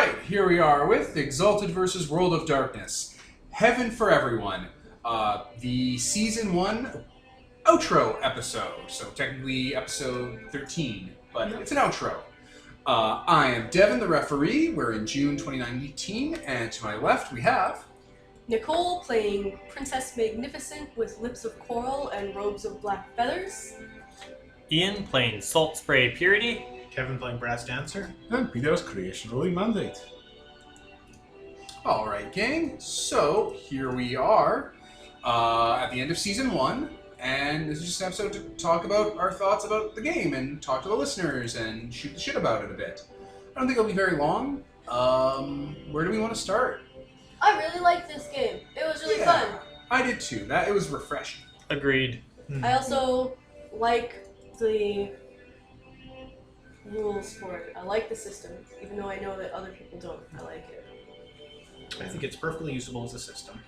Alright, here we are with Exalted versus World of Darkness. Heaven for Everyone. The Season 1 outro episode. So technically episode 13, but it's an outro. I am Devin, the referee. We're in June 2019, and to my left we have... Nicole playing Princess Magnificent with lips of coral and robes of black feathers. Ian playing Salt Spray Purity. Kevin playing Brass Dancer. And Peter's Creation Ruling Mandate. Alright, gang. So, here we are at the end of Season 1, and this is just an episode to talk about our thoughts about the game and talk to the listeners and shoot the shit about it a bit. I don't think it'll be very long. Where do we want to start? I really liked this game. It was really fun. I did too. It was refreshing. Agreed. I also like the rules for it. I like the system, even though I know that other people don't. I like it. I think it's perfectly usable as a system.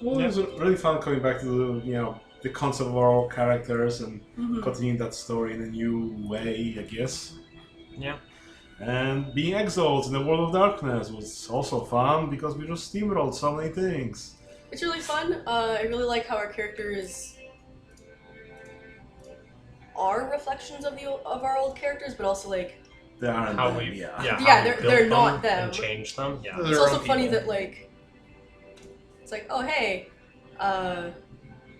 Well, it was really fun coming back to the concept of our characters and continuing that story in a new way, I guess. Yeah. And being exiled in the world of darkness was also fun because we just steamrolled so many things. It's really fun. I really like how our characters are reflections of our old characters, but also like They aren't How them, we they're not them. and change them. Yeah. It's also funny that like it's like, oh hey,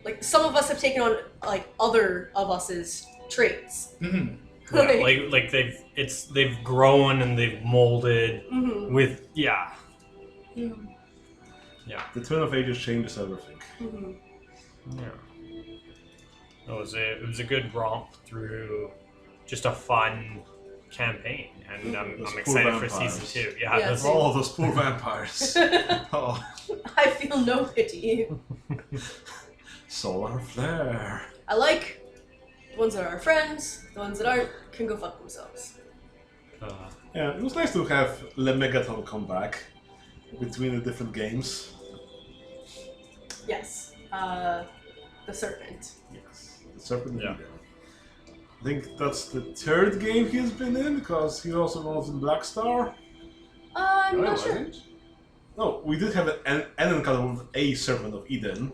like some of us have taken on like other of us's traits. Mm-hmm. like they've grown and they've molded with Yeah. The turn of ages changes everything. Yeah. It was a good romp through just a fun campaign, and I'm excited for season 2. Yeah, Yeah, that's same. Oh, those poor vampires. Oh, I feel no pity. solar flare. I like the ones that are our friends. The ones that aren't can go fuck themselves. Yeah, it was nice to have Le Megaton come back between the different games. Yes. The serpent. Yes, the Serpent Yeah. Leader. I think that's the third game he's been in because he also was in Black Star. I'm No, not it sure. wasn't. No, we did have an encounter with a Serpent of Eden.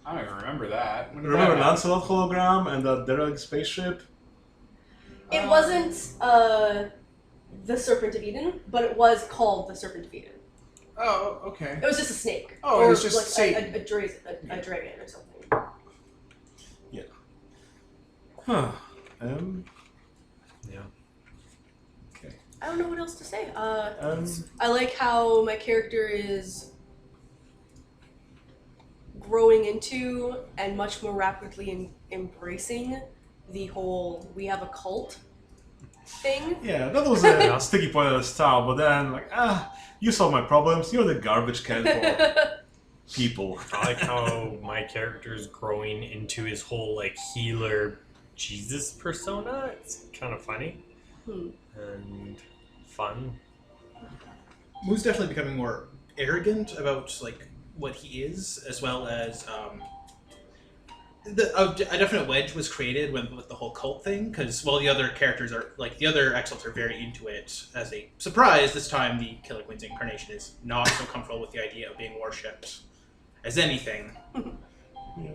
I don't even remember that. When did Remember that happen? Lancelot hologram and that derelict spaceship? It wasn't the Serpent of Eden, but it was called the Serpent of Eden. Oh, okay. It was just a snake. Oh, it or was just like Satan. a dragon or something. Yeah. Huh. yeah. Okay. I don't know what else to say. Um, I like how my character is growing into and much more rapidly embracing the whole "we have a cult" thing. yeah, that was a sticky point at the start, but then, you solve my problems, you're the garbage can for people. I like how my character is growing into his whole like healer Jesus persona. It's kind of funny and fun. Moo's definitely becoming more arrogant about like what he is, as well as a definite wedge was created with the whole cult thing. Because while the other characters are like the other Exalts are very into it, as a surprise, this time the Killer Queen's incarnation is not so comfortable with the idea of being worshipped as anything. Yeah.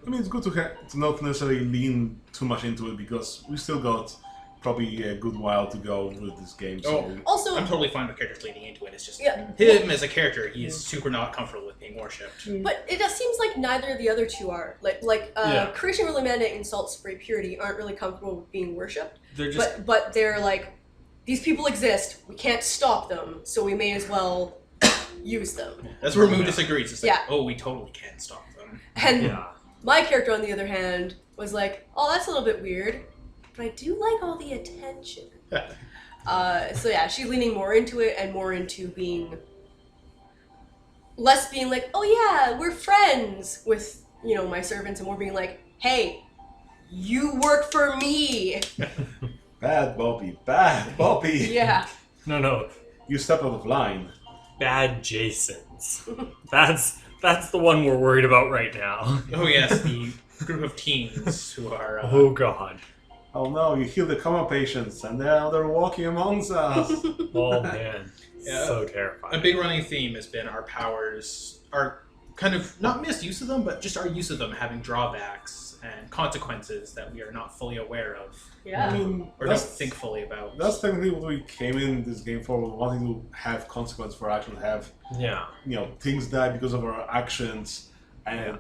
I mean, it's good to not necessarily lean too much into it because we still got probably a good while to go with this game. So Also, I'm totally fine with characters leaning into it. It's just Yeah. him as a character. He is super not comfortable with being worshipped. but it just seems like neither of the other two are. Yeah. Creation Ruling Mandate and Salt Spray Purity aren't really comfortable with being worshipped. They're just But they're like, these people exist. We can't stop them, so we may as well use them. That's where Moo disagrees. It's like, Yeah. oh, we totally can't stop them. And yeah. my character, on the other hand, was like, oh, that's a little bit weird, but I do like all the attention. So yeah, she's leaning more into it and more into being less being like, oh yeah, we're friends with, my servants, and more being like, hey, you work for me. bad Bobby, bad Bobby. Yeah. No. You stepped out of line. Bad Jasons. That's the one we're worried about right now. Oh yes, the group of teens who are Oh god. oh no, you heal the coma patients, and now they're walking amongst us. Oh man, Yeah. so A terrifying. big running theme has been our powers, our kind of not misuse of them, but just our use of them having drawbacks and consequences that we are not fully aware of Yeah. I mean, or don't think fully about. that's technically what we came in this game for, wanting to have consequence for actions, have Yeah. things die because of our actions, and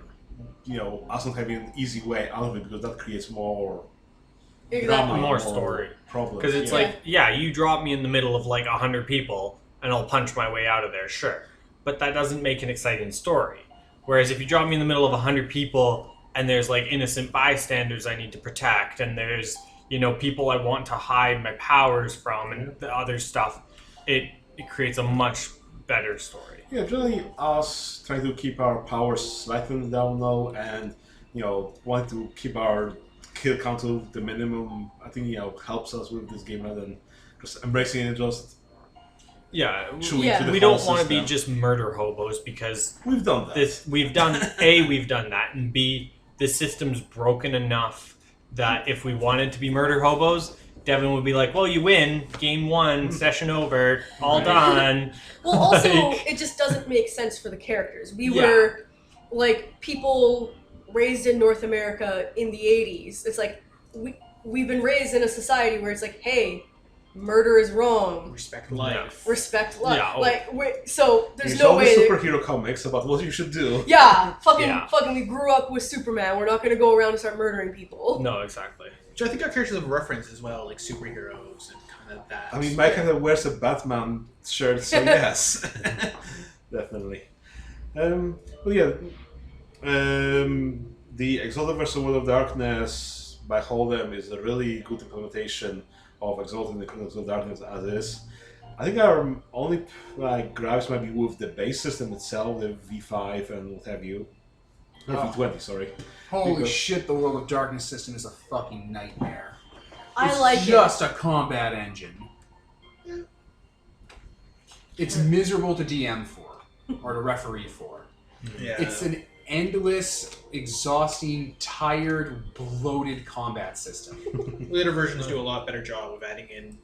us not having an easy way out of it, because that creates more Exactly. drama, More story. problems. Because it's like, yeah, you drop me in the middle of like 100 people, and I'll punch my way out of there, sure. But that doesn't make an exciting story. Whereas if you drop me in the middle of 100 people, and there's like innocent bystanders I need to protect, and there's people I want to hide my powers from, and the other stuff, it creates a much better story. Yeah, generally us trying to keep our powers slightly down low, and wanting to keep our kill count to the minimum, I think helps us with this game rather than just embracing it, just Yeah, chewing Yeah. through the we whole don't want to be system. just murder hobos, because We've done that. we've done that, and B, the system's broken enough that if we wanted to be murder hobos, Devin would be like, well, you win, game 1, session over, all Right. done. Well, also, Like- it just doesn't make sense for the characters. We Yeah. were like people raised in North America in the 80s. It's like we've been raised in a society where it's like, hey, murder is wrong. Respect life. Respect life. Yeah, So there's There's no all the way. superhero comics about what you should do. Yeah, fucking, Yeah. fucking. We grew up with Superman. We're not gonna go around and start murdering people. No, exactly. Which I think our characters have referenced as well, like superheroes and kind of that. I mean, Mike kind of wears a Batman shirt, so yes, definitely. But yeah, the Exalted vs. World of Darkness by Hold'em is a really good implementation of Exalted and the World of Darkness as is. I think our only gripes might be with the base system itself, the V5 and what have you. Or Oh. V20, sorry. Holy Because- shit, the World of Darkness system is a fucking nightmare. I It's like it. just a combat engine. It's miserable to DM for, or to referee for. yeah. It's an endless, exhausting, tired, bloated combat system. Later versions do a lot better job of adding in,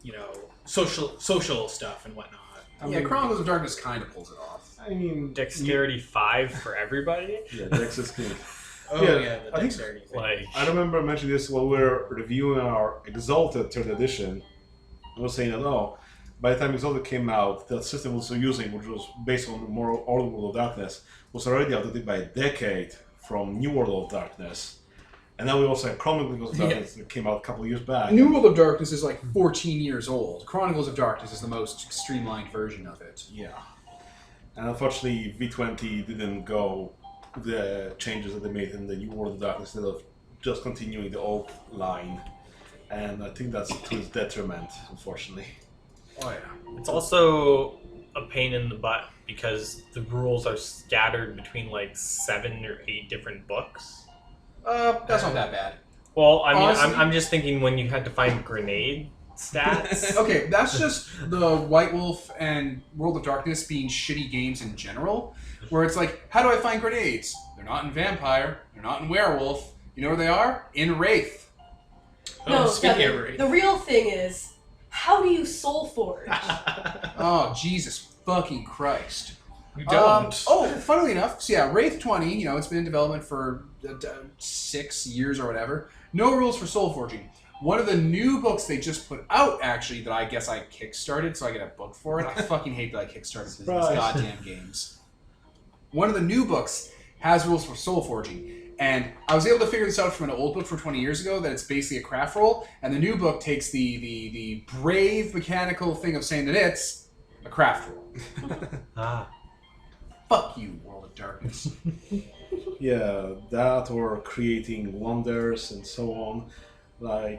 social stuff and whatnot. Yeah, Chronicles of Darkness kind of pulls it off. I mean, Dexterity 5 for everybody? Yeah, Dex is king. Oh Yeah, yeah, the I think- dexterity thing. Like, I remember mentioning this while we were reviewing our Exalted 3rd edition. I was saying that, by the time Exalted came out, the system we were using, which was based on the more old World of Darkness, was already outdated by a decade from New World of Darkness. And now we also have Chronicles of Darkness that came out a couple of years back. New World of Darkness is like 14 years old. Chronicles of Darkness is the most streamlined version of it. Yeah. And unfortunately, V20 didn't go the changes that they made in the New World of Darkness instead of just continuing the old line. And I think that's to its detriment, unfortunately. Oh yeah. it's also a pain in the butt because the rules are scattered between like 7 or 8 different books. That's not that bad. Well, I mean, Honestly- I'm just thinking when you had to find grenade stats. Okay, that's just the White Wolf and World of Darkness being shitty games in general, where it's like, how do I find grenades? They're not in Vampire, they're not in Werewolf. You know where they are? In Wraith. No, speaking Kevin, of Wraith. the real thing is, how do you soul forge? Oh, Jesus fucking Christ. You don't. Funnily enough, so yeah, Wraith 20, it's been in development for 6 years or whatever. No rules for soul forging. One of the new books they just put out, actually, that I guess I kickstarted, so I get a book for it. I fucking hate that I kickstarted these Surprise. goddamn games. One of the new books has rules for soul forging. And I was able to figure this out from an old book from 20 years ago, that it's basically a craft roll, and the new book takes the brave mechanical thing of saying that it's a craft roll. Ah. Fuck you, World of Darkness. Yeah, that or creating wonders and so on. I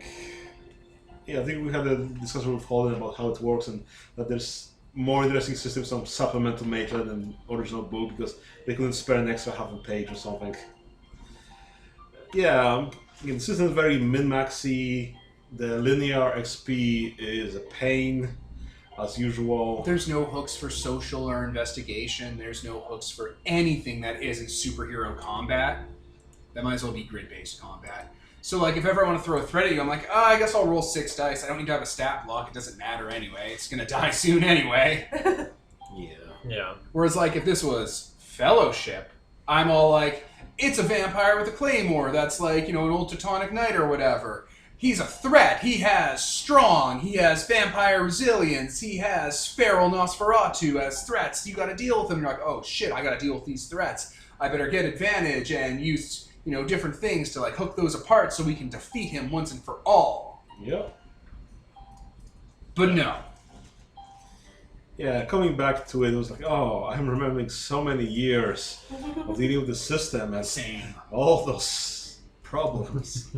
think we had a discussion with Holden about how it works and that there's more interesting systems on supplemental meta than original book because they couldn't spare an extra half a page or something. Yeah, again, the system is very min-maxy. The linear XP is a pain, as usual. There's no hooks for social or investigation. There's no hooks for anything that isn't superhero combat. That might as well be grid-based combat. So, like, if ever I want to throw a threat at you, I'm like, oh, I guess I'll roll 6 dice. I don't need to have a stat block. It doesn't matter anyway. It's going to die soon anyway. Yeah. Yeah. Whereas, like, if this was Fellowship, I'm all like, it's a vampire with a claymore that's like, you know, an old Teutonic knight or whatever. He's a threat. He has strong. He has vampire resilience. He has feral Nosferatu as threats. You got to deal with them. You're like, oh shit, I got to deal with these threats. I better get advantage and use, you know, different things to like hook those apart so we can defeat him once and for all. Yep. But no. Yeah, coming back to it was like, oh, I'm remembering so many years of dealing with the system and Same. all those problems.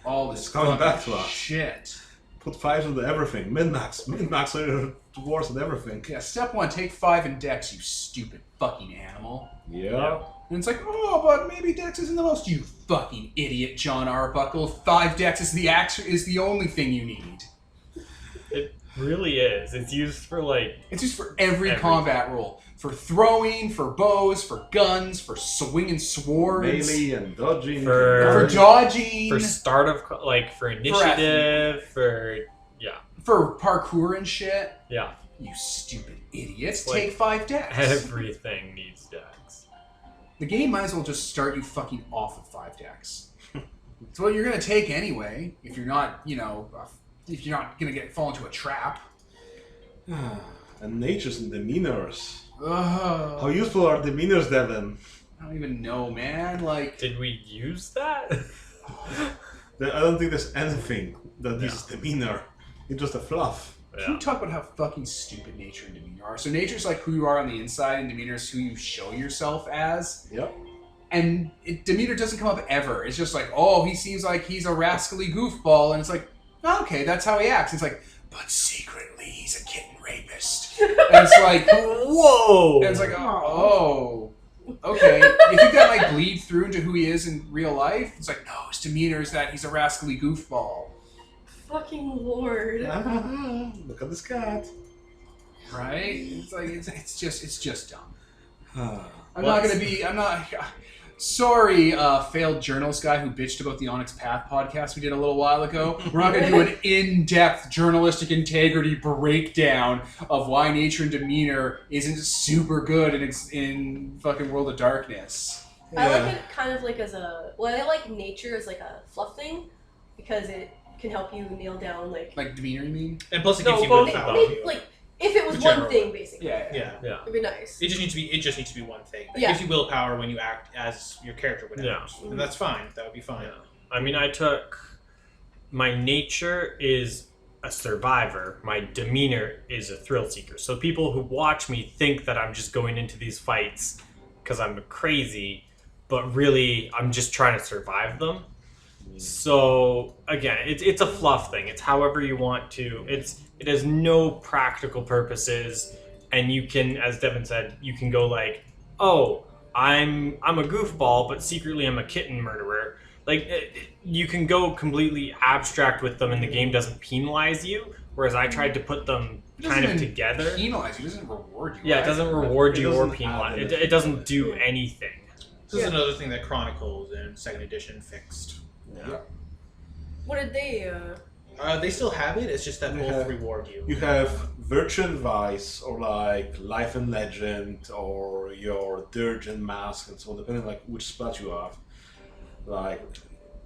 All this It's coming back fucking to us. shit. Put 5s into everything. Min-max towards and everything. Yeah, step 1, take 5 in Dex, you stupid fucking animal. Yeah. And it's like, oh, but maybe Dex isn't the most. You fucking idiot, John Arbuckle. 5 Dex is the only thing you need. It really is. It's used for like. It's just for every Everything. combat role. For throwing, for bows, for guns, for swinging swords. Melee and dodging. For dodging. For start of for initiative, for For parkour and shit. yeah. You stupid idiots. Like, Take 5 Dex. Everything needs Dex. The game might as well just start you fucking off with 5 Dex. It's what you're going to take anyway, if you're not, you know, if you're not going to fall into a trap. And natures and demeanors. Ugh. How useful are demeanors, Devin? I don't even know, man. Like, Did we use that? I don't think there's anything that uses demeanor. It's just a fluff. can you talk about how fucking stupid nature and demeanor are? So nature's like who you are on the inside, and demeanor is who you show yourself as. Yep. And demeanor doesn't come up ever. It's just like, oh, he seems like he's a rascally goofball, and it's like, okay, that's how he acts. It's like, but secretly he's a kitten rapist. And it's like, Whoa! and it's like, oh, okay. You think that might bleed through into who he is in real life? It's like, no, his demeanor is that he's a rascally goofball. Fucking lord. Look at this cat. Right? It's like, it's just dumb. I'm What? not gonna be. I'm not. Sorry, failed journalist guy who bitched about the Onyx Path podcast we did a little while ago. We're not gonna do an in-depth journalistic integrity breakdown of why nature and demeanor isn't super good in fucking World of Darkness. I like it kind of like as a. Well, I like nature as like a fluff thing because it can help you nail down like. Like demeanor, you mean? And plus, it No, gives you both willpower. of them. Like if it was Whichever one thing, one. basically. Yeah. Yeah. It'd be nice. It just needs to be one thing. It Yeah. gives you willpower when you act as your character would act. Yeah. And that's fine. That would be fine. Yeah. I mean, my nature is a survivor. My demeanor is a thrill seeker. So people who watch me think that I'm just going into these fights because I'm crazy, but really I'm just trying to survive them. So again, it's a fluff thing. It's however you want to. It has no practical purposes, and you can, as Devin said, you can go like, oh, I'm a goofball, but secretly I'm a kitten murderer. Like you can go completely abstract with them, and the game doesn't penalize you. Whereas I tried to put them kind of together. Penalize you. It doesn't reward you. Yeah, it right? doesn't reward It you or doesn't penalize. add It doesn't do anything. This is another thing that Chronicles and Second Edition fixed. Yeah. What did they? They still have it. It's just that They both have- reward you. You have Virtue and Vice, or like Life and Legend, or your Dirge and Mask, and so on, depending like which spot you have. Like,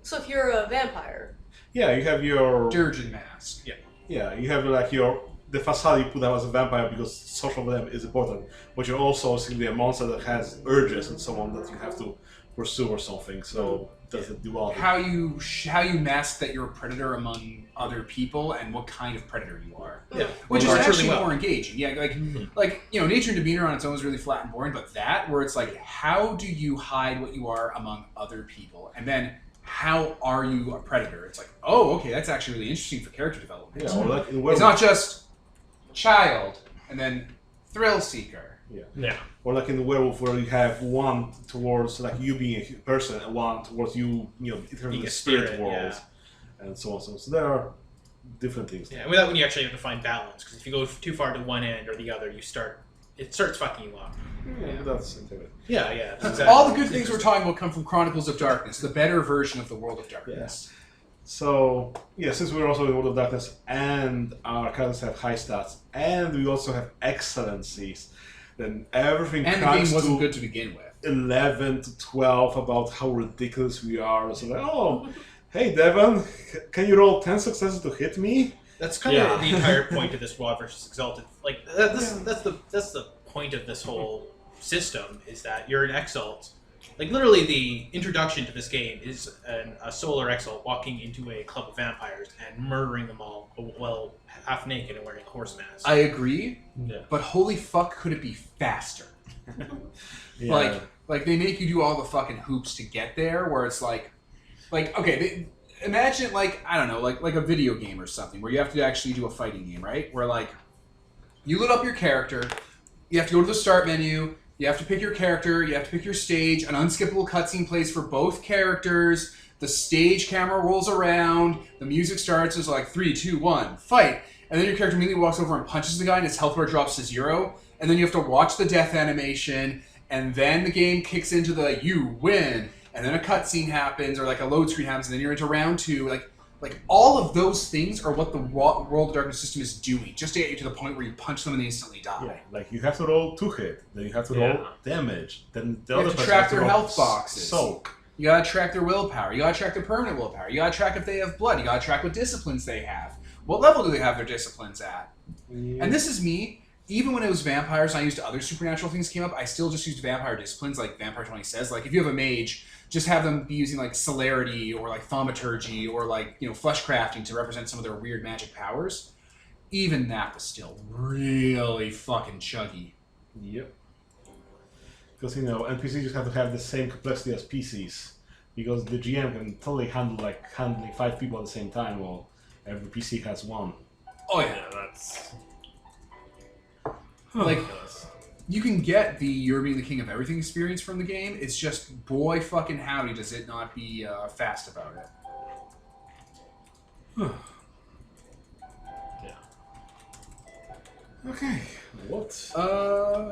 So if you're a vampire, yeah, you have your Dirge and Mask. yeah, you have like the facade you put out as a vampire because social with them is important, but you're also simply a monster that has urges and so on that you have to pursue or something. So does it do all? How you mask that you're a predator among other people and what kind of predator you are. Yeah. Which is Well, that's actually really well. more engaging. Yeah, like you know, nature and demeanor on its own is really flat and boring, but that where it's like, how do you hide what you are among other people, and then how are you a predator? It's like, oh, okay, that's actually really interesting for character development. Yeah, or like in It's Werewolf, not just child and then thrill seeker. Yeah. or like in the Werewolf where you have one towards like you being a person and one towards you know, in Being the a spirit spirit, world, and so on. So there are different things. Yeah, without when you actually have to find balance, because if you go too far to one end or the other, you start it starts fucking you up. Yeah, that's interesting. Yeah. That's exactly. All the good things we're talking about come from Chronicles of Darkness, the better version of the World of Darkness. So, yeah, since we're also in the World of Darkness and our characters have high stats and we also have excellencies, then everything And the comes game wasn't to good to begin with. 11 to 12 about how ridiculous we are. So like, oh, hey Devon, can you roll 10 successes to hit me? That's kind of Yeah. the entire point of this WoD versus Exalted. Like that's the point of this whole system is that you're an Exalt. Like literally, the introduction to this game is a solar Exalt walking into a club of vampires and murdering them all, well, half naked and wearing a horse mask. I agree, Yeah. but holy fuck, could it be faster? Yeah. Like they make you do all the fucking hoops to get there, where it's like okay, imagine like I don't know, like a video game or something where you have to actually do a fighting game, right? Where like you load up your character, you have to go to the start menu, you have to pick your character, you have to pick your stage, an unskippable cutscene plays for both characters, the stage camera rolls around, the music starts, it's like 3, 2, 1, fight, and then your character immediately walks over and punches the guy and his health bar drops to 0, and then you have to watch the death animation, and then the game kicks into the you win, and then a cutscene happens, or like a load screen happens, and then you're into round 2, like all of those things are what the World of Darkness system is doing, just to get you to the point where you punch them and they instantly die. Yeah, like you have to roll 2 hit, then you have to roll damage, then the You other have to person track has to their roll health boxes. Soak. You gotta track their willpower. You gotta track their permanent willpower. You gotta track if they have blood. You gotta track what disciplines they have. What level do they have their disciplines at? And this is me. Even when it was vampires and I used other supernatural things came up, I still just used vampire disciplines like Vampire 20 says. Like if you have a mage, just have them be using like celerity or like thaumaturgy or like, flesh crafting to represent some of their weird magic powers. Even that was still really fucking chuggy. Yep. Because, NPCs just have to have the same complexity as PCs. Because the GM can totally handling 5 people at the same time, while every PC has 1. Oh Yeah, yeah. that's Like, you can get the You're Being the King of Everything experience from the game. It's just, boy fucking howdy does it not be fast about it. yeah. Okay. What?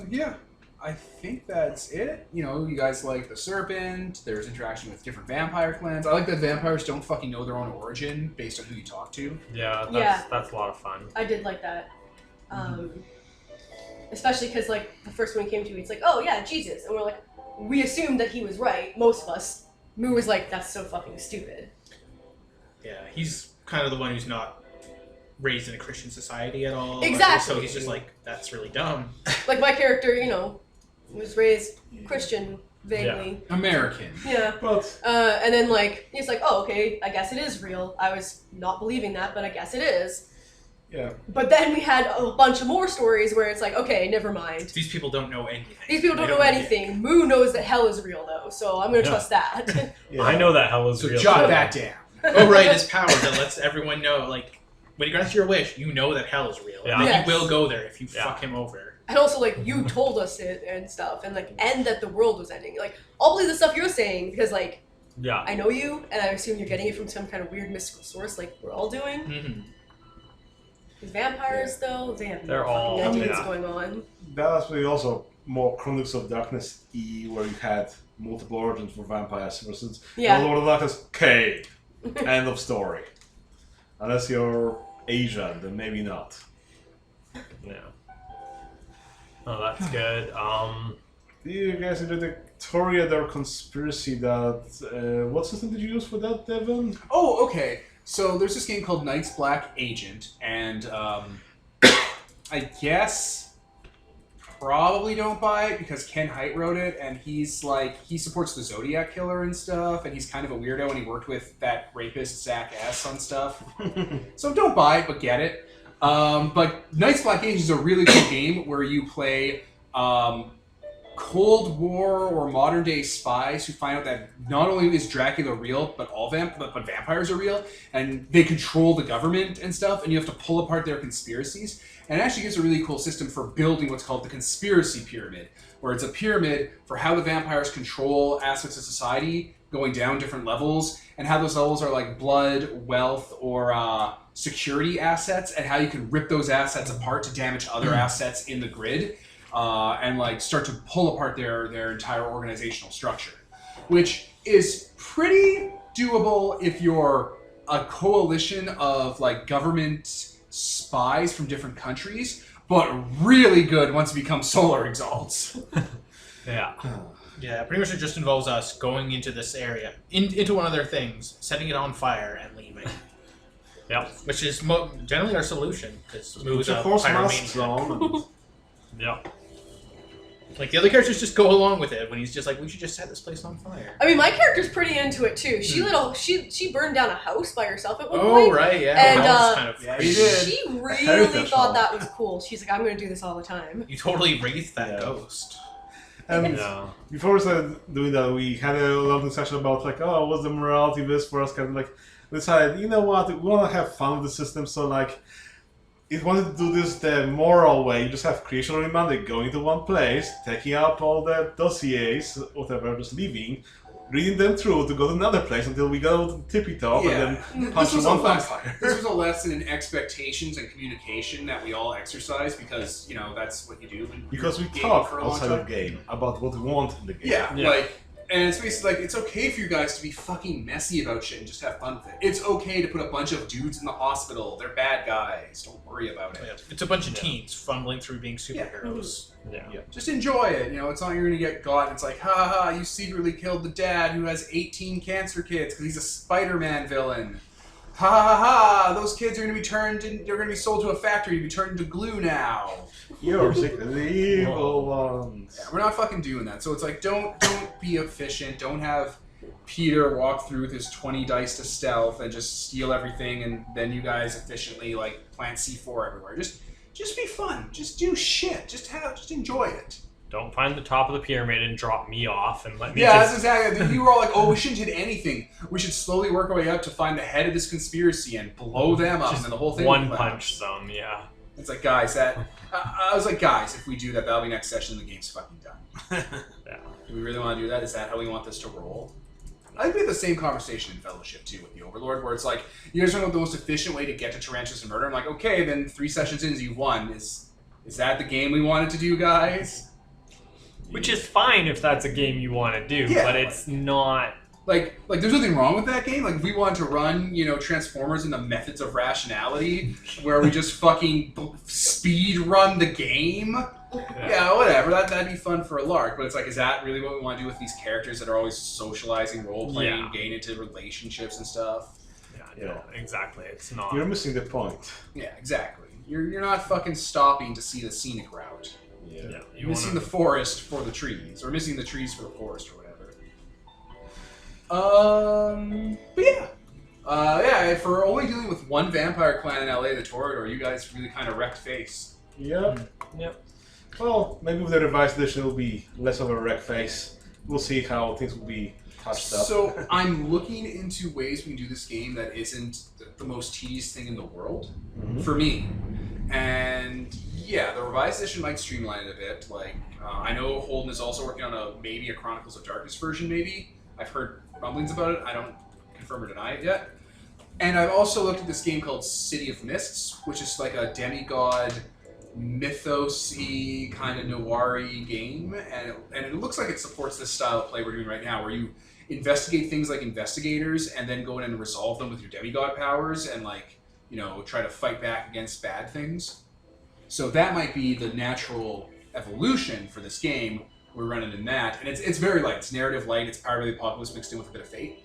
Yeah. I think that's it. You guys like the Serpent. There's interaction with different vampire clans. I like that vampires don't fucking know their own origin based on who you talk to. Yeah, Yeah. that's a lot of fun. I did like that. Especially because, like, the first one came to me, it's like, oh, yeah, Jesus. And we're like, we assumed that he was right, most of us. Moo was like, that's so fucking stupid. Yeah, he's kind of the one who's not raised in a Christian society at all. Exactly. So he's just like, that's really dumb. Like, my character, was raised Christian, vaguely. American. Yeah. But And then, like, he's like, oh, okay, I guess it is real. I was not believing that, but I guess it is. yeah, But then we had a bunch of more stories where it's like, okay, never mind. These people don't know anything. These people don't They know anything. Moo knows that hell is real, though, so I'm gonna Yeah. trust that. yeah. I know that hell is So real. jot too. that down. Oh, right, his power that lets everyone know, like, when he grants your wish, you know that hell is real. Yeah. And Yes. he will go there if you Yeah. fuck him over. And also, like, you told us it and stuff, and that the world was ending. Like, I'll believe the stuff you're saying because, like, Yeah. I know you, and I assume you're getting it from some kind of weird mystical source, like we're all doing. Mm-hmm. These vampires, though, they have They're no all- fucking idea yeah. what's going on. That was really also more Chronicles of Darkness E, where you had multiple origins for vampires versus Yeah. Lord of Darkness K. End of story. Unless you're Asian, then maybe not. Yeah. Oh, that's good. Do you guys enjoy the Toreador conspiracy that... what system did you use for that, Devon? Oh, okay. So there's this game called Night's Black Agent, and I guess probably don't buy it because Ken Hite wrote it, and he's like, he supports the Zodiac Killer and stuff, and he's kind of a weirdo, and he worked with that rapist Zach S on stuff. So don't buy it, but get it. But Night's Black Agent is a really cool game where you play Cold War or modern day spies who find out that not only is Dracula real, but but vampires are real, and they control the government and stuff, and you have to pull apart their conspiracies. And it actually gives a really cool system for building what's called the conspiracy pyramid, where it's a pyramid for how the vampires control aspects of society, going down different levels, and how those levels are like blood, wealth, or security assets, and how you can rip those assets apart to damage other assets in the grid. and like start to pull apart their entire organizational structure, which is pretty doable if you're a coalition of like government spies from different countries, but really good once it becomes solar exalts. Yeah. Yeah, pretty much it just involves us going into this area, into one of their things, setting it on fire, and leaving. Yep. Which is generally our solution, because Moo's It's a a horse mask pyromaniac. zone. Yep. Like, the other characters just go along with it when he's just like, we should just set this place on fire. I mean, my character's pretty into it too. She burned down a house by herself at one Oh, point. right, yeah. And, that was kind of yeah, you did. She really heritage thought home. that was cool. She's like, I'm going to do this all the time. You totally wreathed that Yeah. ghost. And Yeah. before we started doing that, we had a long discussion about like, oh, what's the morality of this for us? Kind of like, we decided, you know what, we want to have fun with the system, so like, if you wanted to do this the moral way, you just have creation on Monday, going to one place, taking up all the dossiers, whatever, just leaving, reading them through to go to another place until we go to tippy top and then punch This was, one a vampire. this was a lesson in expectations and communication that we all exercise because, you know, that's what you do. When Because we you're talk gaming for a long outside time. of game about what we want in the game. Yeah, Yeah. like, and it's basically like, it's okay for you guys to be fucking messy about shit and just have fun with it. It's okay to put a bunch of dudes in the hospital. They're bad guys. Don't worry about it. It's a bunch of teens fumbling through being superheroes. Yeah. Just enjoy it. You know, it's not you're gonna get got. It's like, ha ha ha! You secretly killed the dad who has 18 cancer kids because he's a Spider-Man villain. Ha ha ha! Those kids are gonna be they're gonna be sold to a factory to be turned into glue now. You're secretly evil ones. Yeah, we're not fucking doing that. So it's like, don't be efficient. Don't have Peter walk through with his 20 dice to stealth and just steal everything, and then you guys efficiently like plant C4 everywhere. Just be fun. Just do shit. Just enjoy it. Don't find the top of the pyramid and drop me off and let me Yeah, just... that's exactly. You were all like, "Oh, we shouldn't hit anything. We should slowly work our way up to find the head of this conspircy and blow them up, and then the whole thing." one will punch them, yeah. It's like, guys, I was like, guys, if we do that, that'll be next session. The game's fucking done. Yeah. Do we really want to do that? Is that how we want this to roll? I think we had the same conversation in Fellowship too with the Overlord, where it's like, you guys know the most efficient way to get to Tarantulas and murder. I'm like, okay, then 3 sessions in, you won. Is that the game we wanted to do, guys? Which is fine if that's a game you want to do, Yeah. but it's not... Like, there's nothing wrong with that game. Like, if we wanted to run, you know, Transformers in the methods of rationality, where we just fucking speed run the game, yeah, whatever. That'd be fun for a lark. But it's like, is that really what we want to do with these characters that are always socializing, role playing, Yeah. getting into relationships and stuff? Yeah, no, exactly. It's not... You're missing the point. Yeah, exactly. You're not fucking stopping to see the scenic route. Yeah, You're missing the forest for the trees, or missing the trees for the forest, or whatever. But yeah. Yeah, for only dealing with one vampire clan in LA, the Toreador, you guys really kind of wrecked face. Yep. Yep. Well, maybe with the revised edition it'll be less of a wreck face. We'll see how things will be touched up. So I'm looking into ways we can do this game that isn't the most tedious thing in the world for me. And yeah, the revised edition might streamline it a bit. Like I know Holden is also working on maybe a Chronicles of Darkness version. Maybe I've heard rumblings about it. I don't confirm or deny it yet. And I've also looked at this game called City of Mists, which is like a demigod mythos-y kind of noir-y game, and it looks like it supports this style of play we're doing right now, where you investigate things like investigators and then go in and resolve them with your demigod powers and like, you know, try to fight back against bad things. So that might be the natural evolution for this game. We're running in that, and it's very light. It's narrative light. It's Power of the Apocalypse mixed in with a bit of fate,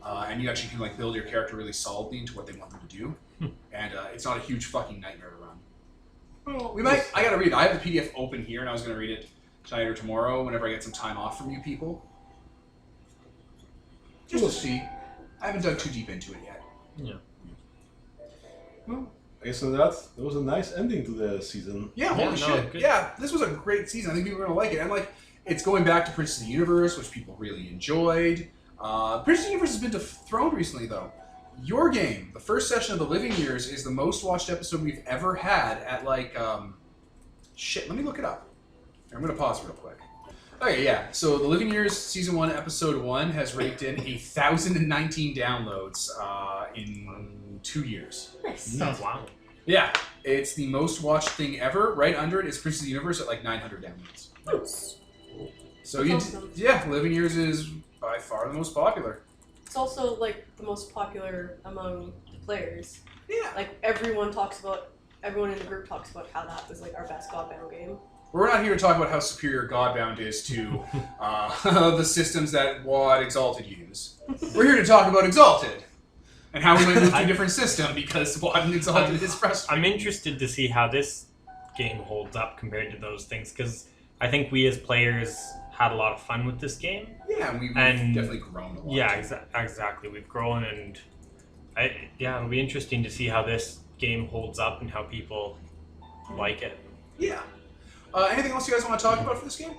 and you actually can like build your character really solidly into what they want them to do. And it's not a huge fucking nightmare to run. Well, we might. I gotta read it. I have the PDF open here, and I was gonna read it tonight or tomorrow, whenever I get some time off from you people. Just to see. I haven't dug too deep into it yet. Yeah. Well, I guess that was a nice ending to the season. yeah, holy no, shit. good. Yeah, this was a great season. I think people are gonna like it. And like, it's going back to Prince of the Universe, which people really enjoyed. Prince of the Universe has been dethroned recently, though. Your game, the first session of the Living Years, is the most watched episode we've ever had at like, shit, let me look it up. I'm gonna pause real quick. Okay, yeah, so the Living Years Season 1, Episode 1 has raked in 1,019 downloads in 2 years. Nice. Wow. Yeah, it's the most watched thing ever. Right under it is Prince of the Universe at like 900 downloads. Nice. So That's awesome. yeah, Living Years is by far the most popular. It's also like the most popular among the players. Yeah. Like everyone in the group talks about how that was like our best Godbound game. We're not here to talk about how superior Godbound is to the systems that WoD Exalted use. We're here to talk about Exalted and how we might move to a different system because WoD and Exalted is frustrating. I'm interested to see how this game holds up compared to those things, because I think we as players had a lot of fun with this game. Yeah, and we've And- definitely grown a lot. Yeah, exactly. We've grown, and it'll be interesting to see how this game holds up and how people like it. Yeah. Anything else you guys want to talk about for this game?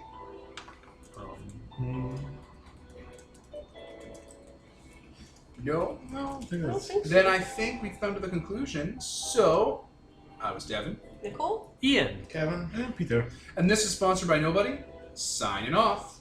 No? No, I think I don't that's... think so. Then I think we've come to the conclusion. So, I was Devin. Nicole? Ian. Kevin? And Peter. And this is sponsored by Nobody. Signing off.